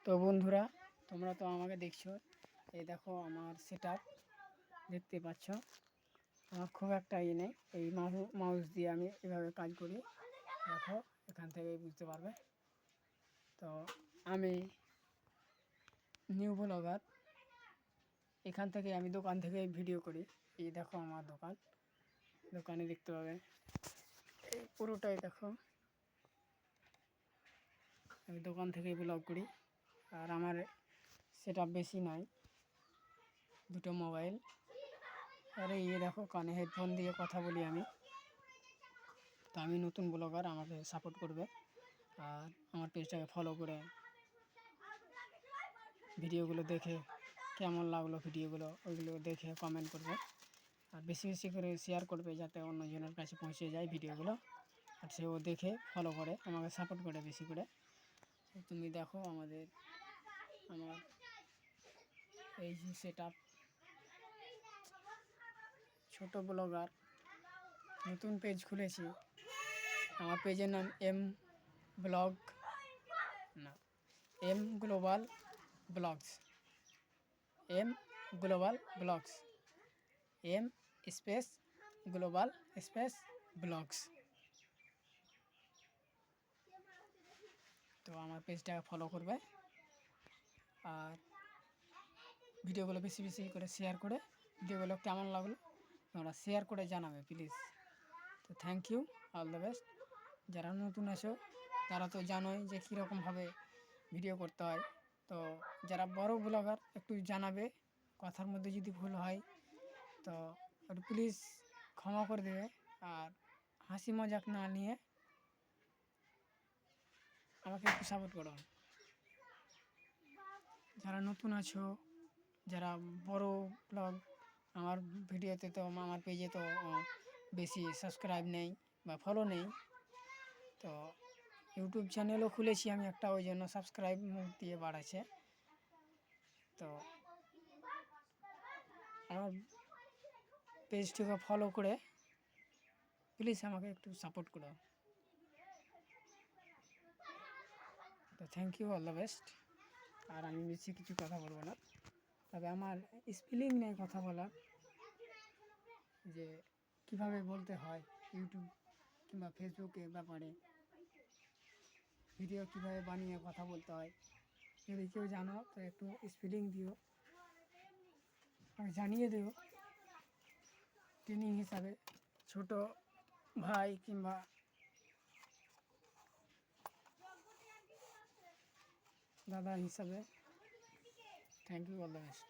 তো বন্ধুরা, তোমরা তো আমাকে দেখছো, এই দেখো আমার সেটআপ দেখতে পাচ্ছ। আমার খুব একটা ইয়ে নেই, এই মাউস দিয়ে আমি এভাবে কাজ করি। দেখো, এখান থেকেই বুঝতে পারবে। তো আমি নিউ ব্লগার, এখান থেকে আমি দোকান থেকে ভিডিও করি। এই দেখো আমার দোকানে দেখতে পাবে, এই পুরোটাই দেখো, আমি দোকান থেকেই ব্লগ করি। আর আমার সেটআপ বেশি নয়, দুটো মোবাইল। আর এই দেখো, কানে হেডফোন দিয়ে কথা বলি আমি। তো আমি নতুন ব্লগার, আমাকে সাপোর্ট করবে আর আমার পেজটাকে ফলো করে ভিডিওগুলো দেখে কেমন লাগলো ভিডিওগুলো ওইগুলো দেখে কমেন্ট করবে। আর বেশি বেশি করে শেয়ার করবে, যাতে অন্যজনের কাছে পৌঁছে যায় ভিডিওগুলো, আর সেও দেখে ফলো করে আমাকে সাপোর্ট করে বেশি করে। তুমি দেখো আমার এই যে সেটআপ, ছোট ব্লগার, নতুন পেজ খুলেছি। আমার পেজের নাম M global blogs, M space global space blogs. তো আমার পেজটাকে ফলো করবে আর ভিডিওগুলো বেশি বেশি করে শেয়ার করে, ভিডিওগুলো কেমন লাগলো তোমরা শেয়ার করে জানাবে প্লিজ। তো thank you, all the best. যারা নতুন আছো তারা তো জানোই যে কীরকমভাবে ভিডিও করতে হয়। তো যারা বড় ব্লগার একটু জানাবে, কথার মধ্যে যদি ভুল হয় তো একটু প্লিজ ক্ষমা করে দেবে। আর হাসি মজাক না নিয়ে আমাকে একটু সাপোর্ট করো। যারা নতুন আছো, যারা বড় ব্লগ, আমার ভিডিওতে তো আমার পেজে তো বেশি সাবস্ক্রাইব নেই বা ফলো নেই। তো ইউটিউব চ্যানেলও খুলেছি আমি একটা, ওই জন্য সাবস্ক্রাইব মুখ দিয়ে বাড়াচ্ছে। তো আমার পেজটিকে ফলো করে প্লিজ আমাকে একটু সাপোর্ট করো। তো thank you, all the best. আর আমি বেশি কিছু কথা বলবো না, তবে আমার স্পেলিং নেই কথা বলার, যে কিভাবে বলতে হয় ইউটিউব কিংবা ফেসবুকে ব্যাপারে ভিডিও কিভাবে বানিয়ে কথা বলতে হয়। যদি কেউ জানো তো একটু স্পেলিং দিও, আমাকে জানিয়ে দিও ট্রেনিং হিসাবে, ছোট ভাই কিংবা দাদা হিসাবে। Thank you, all the best.